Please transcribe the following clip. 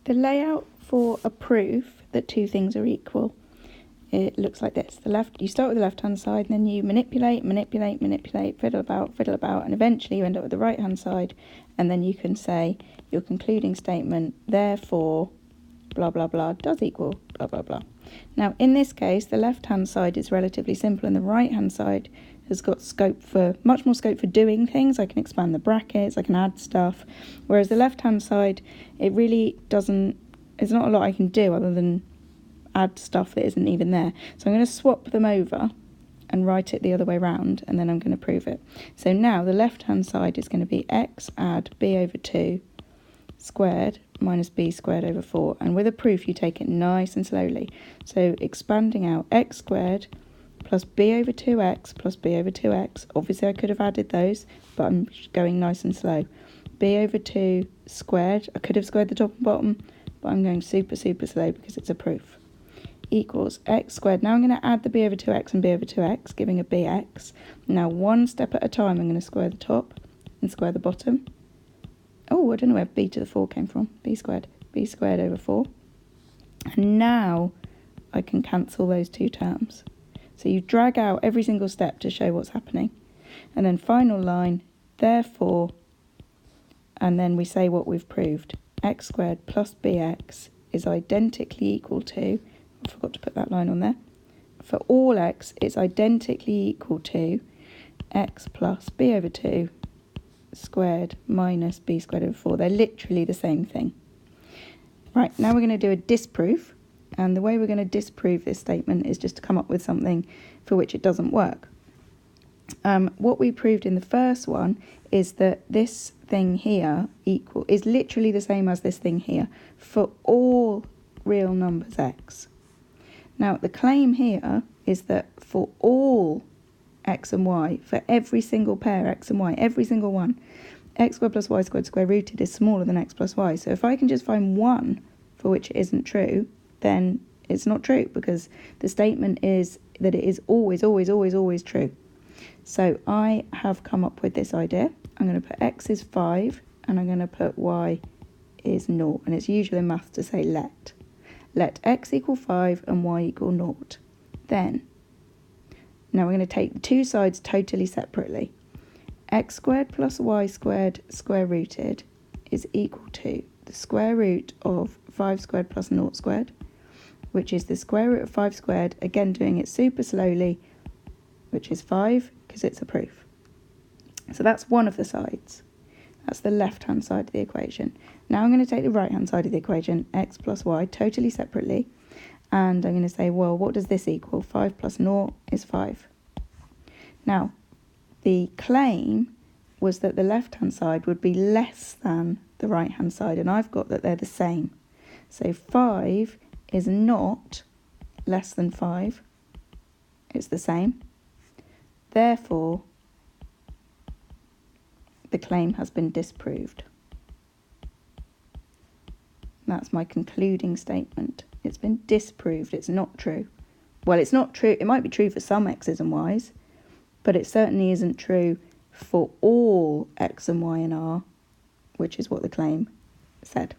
The layout for a proof that two things are equal, it looks like this. You start with the left-hand side, and then you manipulate, fiddle about, and eventually you end up with the right-hand side, and then you can say your concluding statement, therefore, blah, blah, blah, does equal blah, blah, blah. Now, in this case, the left-hand side is relatively simple, and the right-hand side has got much more scope for doing things. I can expand the brackets, I can add stuff, whereas the left-hand side, it really doesn't, there's not a lot I can do other than add stuff that isn't even there. So I'm going to swap them over and write it the other way around, and then I'm going to prove it. So now the left-hand side is going to be x add b over 2 squared minus b squared over 4. And with a proof, you take it nice and slowly. So expanding out x squared plus b over 2x plus b over 2x. Obviously, I could have added those, but I'm going nice and slow. B over 2 squared. I could have squared the top and bottom, but I'm going super, super slow because it's a proof. Equals x squared. Now I'm going to add the b over 2x and b over 2x, giving a bx. Now, one step at a time, I'm going to square the top and square the bottom. Oh, I don't know where b to the 4 came from. B squared over 4. And now I can cancel those two terms. So you drag out every single step to show what's happening. And then final line, therefore, and then we say what we've proved. X squared plus bx is identically equal to, I forgot to put that line on there. For all x, it's identically equal to x plus b over 2 squared minus b squared over 4. They're literally the same thing. Right, now we're going to do a disproof. And the way we're going to disprove this statement is just to come up with something for which it doesn't work. What we proved in the first one is that this thing here is literally the same as this thing here for all real numbers x. Now, the claim here is that for all x and y, for every single pair x and y, every single one, x squared plus y squared square rooted is smaller than x plus y. So if I can just find one for which it isn't true, then it's not true, because the statement is that it is always, always, always, always true. So I have come up with this idea. I'm going to put x is 5 and I'm going to put y is 0. And it's usual in maths to say let. Let x equal 5 and y equal 0. Then, now we're going to take the two sides totally separately. X squared plus y squared square rooted is equal to the square root of 5 squared plus 0 squared, which is the square root of 5 squared, again doing it super slowly, which is 5, because it's a proof. So that's one of the sides. That's the left-hand side of the equation. Now I'm going to take the right-hand side of the equation, x plus y, totally separately, and I'm going to say, well, what does this equal? 5 plus 0 is 5. Now, the claim was that the left-hand side would be less than the right-hand side, and I've got that they're the same. So 5 is not less than 5. It's the same. Therefore, the claim has been disproved. That's my concluding statement. It's been disproved. It's not true. Well, it's not true. It might be true for some x's and y's, but it certainly isn't true for all x and y and r, which is what the claim said.